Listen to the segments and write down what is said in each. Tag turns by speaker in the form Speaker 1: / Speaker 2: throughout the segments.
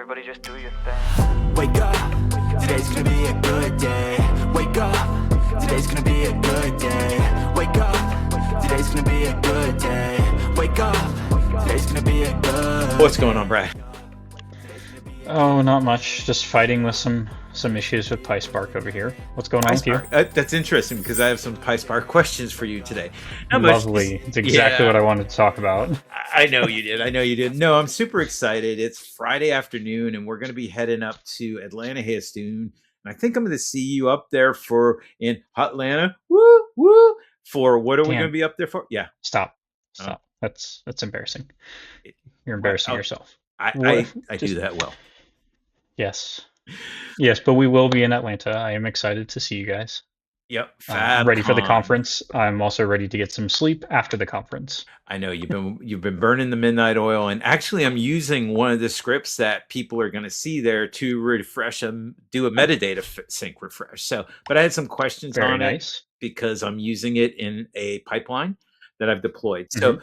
Speaker 1: everybody just do your thing.
Speaker 2: Wake up, today's gonna be a good day. Wake up, today's gonna be a good day. Wake up, today's gonna be a good day. Wake up, today's gonna be a good.
Speaker 3: What's going on, Brad?
Speaker 4: Oh, not much. Just fighting with some issues with PySpark over here. What's going on with you?
Speaker 3: That's interesting because I have some PySpark questions for you today.
Speaker 4: Lovely. It's exactly what I wanted to talk about.
Speaker 3: I know you did. I know you did. No, I'm super excited. It's Friday afternoon, and we're going to be heading up to Atlanta here soon. And I think I'm going to see you up there in Atlanta. Woo, woo. For what are we going to be up there for? Yeah.
Speaker 4: Stop. That's embarrassing. You're embarrassing yourself.
Speaker 3: I do that well.
Speaker 4: Yes, but we will be in Atlanta. I am excited to see you guys.
Speaker 3: Yep.
Speaker 4: Ready for the conference. I'm also ready to get some sleep after the conference.
Speaker 3: I know you've been burning the midnight oil, and actually I'm using one of the scripts that people are going to see there to refresh them, do a metadata sync refresh. So, but I had some questions on it because I'm using it in a pipeline that I've deployed. So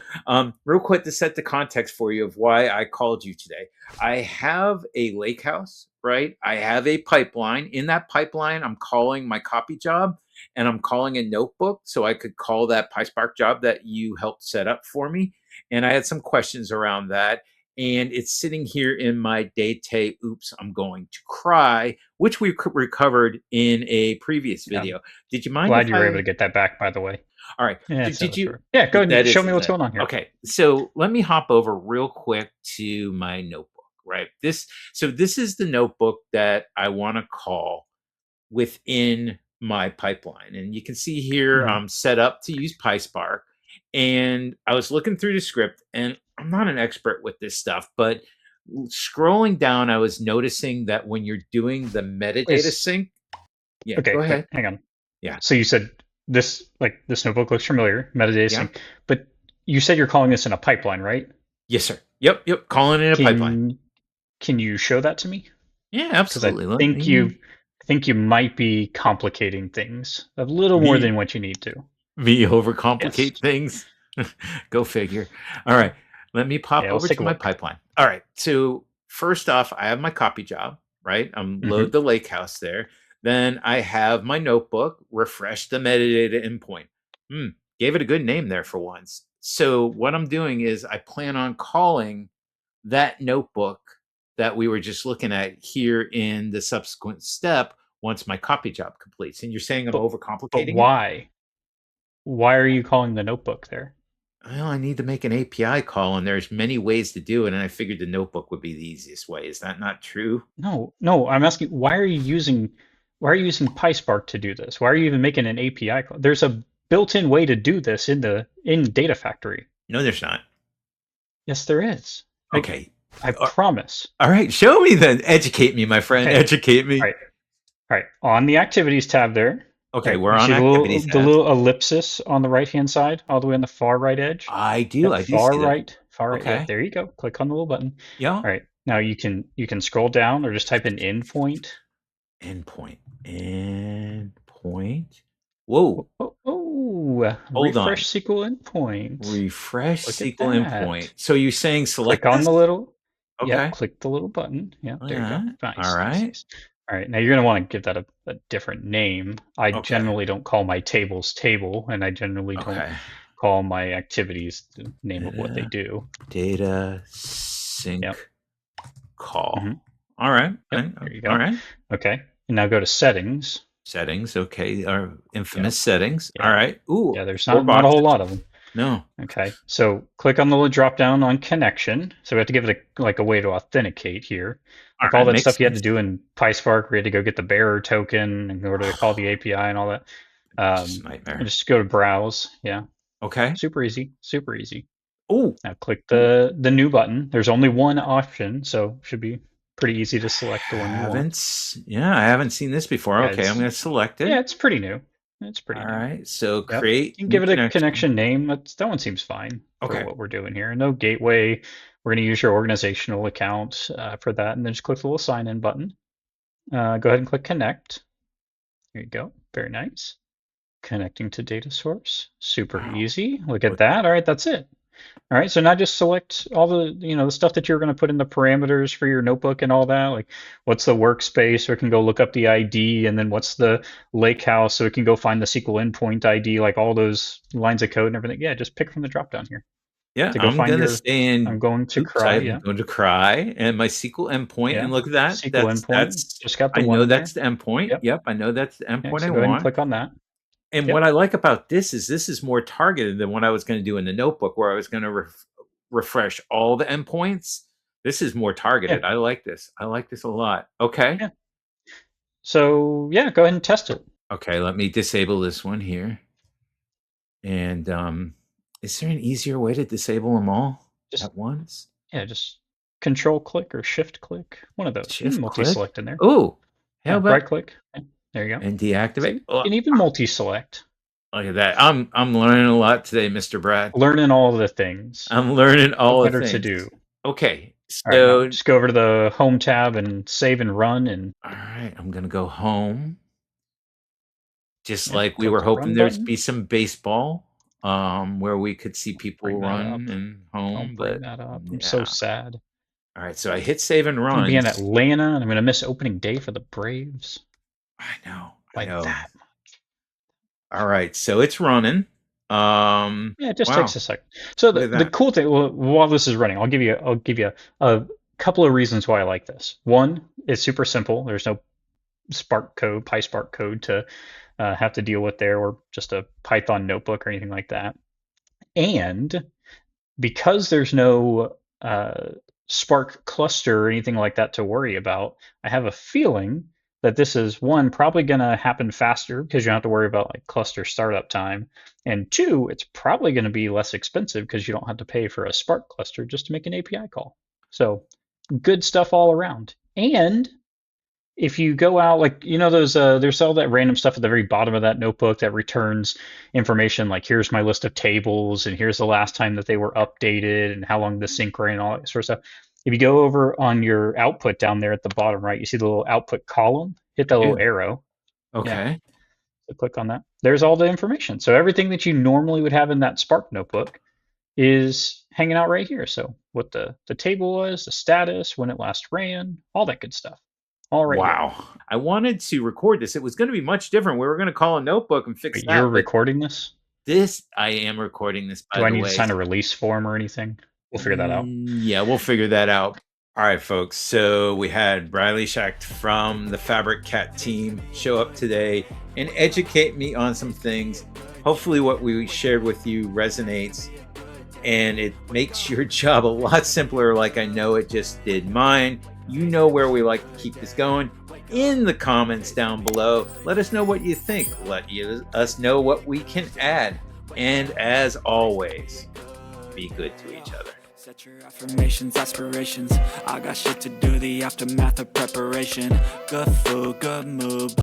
Speaker 3: real quick to set the context for you of why I called you today. I have a lakehouse, right? I have a pipeline. In that pipeline, I'm calling my copy job and I'm calling a notebook. So I could call that PySpark job that you helped set up for me. And I had some questions around that. And it's sitting here in my data, oops, I'm going to cry, which we recovered in a previous video. Did you mind?
Speaker 4: Glad you were able to get that back, by the way.
Speaker 3: All right.
Speaker 4: Yeah, did you? Yeah, go ahead and show me what's going on here.
Speaker 3: Okay. So let me hop over real quick to my notebook, right? This is the notebook that I want to call within my pipeline. And you can see here I'm set up to use PySpark. And I was looking through the script, and I'm not an expert with this stuff, but scrolling down, I was noticing that when you're doing the metadata sync. Yeah,
Speaker 4: okay,
Speaker 3: go ahead.
Speaker 4: Hang on.
Speaker 3: Yeah.
Speaker 4: So you said this notebook looks familiar, metadata sync, but you said you're calling this in a pipeline, right?
Speaker 3: Yes, sir. Yep. Calling it in a pipeline.
Speaker 4: Can you show that to me?
Speaker 3: Yeah, absolutely.
Speaker 4: I think you might be complicating things a little more than what you need to.
Speaker 3: Me overcomplicate things? Go figure. All right. Let me pop over to my pipeline. All right. So first off, I have my copy job, right? I'm load the lakehouse there. Then I have my notebook, refresh the metadata endpoint. Gave it a good name there for once. So what I'm doing is I plan on calling that notebook that we were just looking at here in the subsequent step once my copy job completes. And you're saying I'm overcomplicating it?
Speaker 4: Why? Why are you calling the notebook there?
Speaker 3: Well, I need to make an API call, and there's many ways to do it, and I figured the notebook would be the easiest way. Is that not true?
Speaker 4: No. I'm asking, why are you using PySpark to do this? Why are you even making an API call? There's a built-in way to do this in Data Factory.
Speaker 3: No, there's not.
Speaker 4: Yes, there is.
Speaker 3: Okay.
Speaker 4: I promise.
Speaker 3: All right, show me then. Educate me, my friend. Okay. Educate me.
Speaker 4: All right. On the Activities tab there.
Speaker 3: Okay, we're on Activities tab.
Speaker 4: The little ellipsis on the right-hand side, all the way on the far right edge.
Speaker 3: I do. I do.
Speaker 4: Far right.
Speaker 3: Okay.
Speaker 4: Yeah, there you go. Click on the little button.
Speaker 3: Yeah.
Speaker 4: All right. Now you can scroll down or just type in endpoint.
Speaker 3: Endpoint. Whoa.
Speaker 4: Refresh SQL Endpoint.
Speaker 3: Refresh SQL Endpoint. So you're saying select
Speaker 4: click on the little.
Speaker 3: Okay.
Speaker 4: Yeah, click the little button. Yeah, there you go. Nice.
Speaker 3: All right.
Speaker 4: Nice. All right. Now you're going to want to give that a different name. I generally don't call my tables table, and I generally don't call my activities the name of what they do.
Speaker 3: Data sync call. All right.
Speaker 4: Yep, there you go.
Speaker 3: All right.
Speaker 4: Okay. And now go to settings.
Speaker 3: Settings. Okay. Our infamous settings. All right. Ooh.
Speaker 4: Yeah, there's not a whole lot of them.
Speaker 3: No.
Speaker 4: Okay. So click on the little drop down on connection. So we have to give it a way to authenticate here. Like all that stuff you had to do in PySpark, we had to go get the bearer token in order to call the API and all that.
Speaker 3: Nightmare.
Speaker 4: And just go to browse. Yeah.
Speaker 3: Okay.
Speaker 4: Super easy.
Speaker 3: Oh.
Speaker 4: Now click the new button. There's only one option, so it should be pretty easy to select the one you want.
Speaker 3: Yeah, I haven't seen this before. Okay, I'm going to select it.
Speaker 4: Yeah, it's pretty new. All
Speaker 3: right. So create.
Speaker 4: You can give it a connection name. That one seems fine for what we're doing here. No gateway. We're going to use your organizational account for that, and then just click the little sign in button. Go ahead and click connect. There you go. Very nice. Connecting to data source. Super easy. Look at that. All right, that's it. All right, so now just select all the, the stuff that you're going to put in the parameters for your notebook and all that. Like, what's the workspace, so it can go look up the ID, and then what's the lake house, so it can go find the SQL endpoint ID, like all those lines of code and everything. Yeah, just pick from the drop down here.
Speaker 3: Yeah,
Speaker 4: To go
Speaker 3: I'm
Speaker 4: find
Speaker 3: gonna
Speaker 4: your,
Speaker 3: stay in.
Speaker 4: I'm going to
Speaker 3: Oops,
Speaker 4: cry.
Speaker 3: I'm going to cry, and my SQL endpoint,
Speaker 4: Yeah.
Speaker 3: and look at that.
Speaker 4: SQL endpoint. Just got the
Speaker 3: I
Speaker 4: one
Speaker 3: know
Speaker 4: in
Speaker 3: that's
Speaker 4: there.
Speaker 3: the endpoint. Yep, I know that's the endpoint
Speaker 4: so
Speaker 3: I
Speaker 4: go ahead and
Speaker 3: want.
Speaker 4: click on that.
Speaker 3: And what I like about this is more targeted than what I was going to do in the notebook, where I was going to refresh all the endpoints. This is more targeted. I like this. I like this a lot. Okay.
Speaker 4: Yeah. So yeah, go ahead and test it.
Speaker 3: Okay, let me disable this one here. And is there an easier way to disable them all at once?
Speaker 4: Yeah, just Control click or Shift click. One of those.
Speaker 3: Shift
Speaker 4: multi-select in there.
Speaker 3: Oh, how about
Speaker 4: right click? There you go.
Speaker 3: And deactivate.
Speaker 4: So, and even multi-select.
Speaker 3: Look at that. I'm learning a lot today, Mr. Brad.
Speaker 4: Learning all the things.
Speaker 3: I'm learning all the things.
Speaker 4: To do.
Speaker 3: Okay.
Speaker 4: So all right, just go over to the Home tab and save and run. And
Speaker 3: all right, I'm gonna go home. Just like we were hoping there'd be some baseball, where we could see people run and home.
Speaker 4: Don't bring that up. I'm so sad.
Speaker 3: All right, so I hit save and run.
Speaker 4: I'm gonna be in Atlanta, and I'm gonna miss opening day for the Braves.
Speaker 3: I know.
Speaker 4: Like that much.
Speaker 3: All right, so it's running.
Speaker 4: Yeah, it just takes a second. So the cool thing, while this is running, I'll give you a couple of reasons why I like this. One, it's super simple. There's no Spark code, PySpark code to have to deal with there, or just a Python notebook or anything like that. And because there's no Spark cluster or anything like that to worry about, I have a feeling that this is, one, probably going to happen faster because you don't have to worry about like cluster startup time, and two, it's probably going to be less expensive because you don't have to pay for a Spark cluster just to make an API call. So good stuff all around. And if you go out, like, those there's all that random stuff at the very bottom of that notebook that returns information, like here's my list of tables and here's the last time that they were updated and how long the sync ran and all that sort of stuff. If you go over on your output down there at the bottom right, you see the little output column, hit that little arrow.
Speaker 3: Okay.
Speaker 4: So click on that. There's all the information. So everything that you normally would have in that Spark notebook is hanging out right here. So what the table was, the status, when it last ran, all that good stuff. All right.
Speaker 3: Wow. I wanted to record this. It was going to be much different. We were going to call a notebook and fix that.
Speaker 4: You're recording this?
Speaker 3: I am recording this, by the way.
Speaker 4: Do I need to sign a release form or anything? We'll figure that out.
Speaker 3: Yeah, we'll figure that out. All right, folks. So we had Bradley Schacht from the Fabric Cat team show up today and educate me on some things. Hopefully what we shared with you resonates and it makes your job a lot simpler, like I know it just did mine. You know where we like to keep this going. In the comments down below, let us know what you think. Let us know what we can add. And as always, be good to each other.
Speaker 2: Set your affirmations, aspirations. I got shit to do, the aftermath of preparation. Good food, good mood.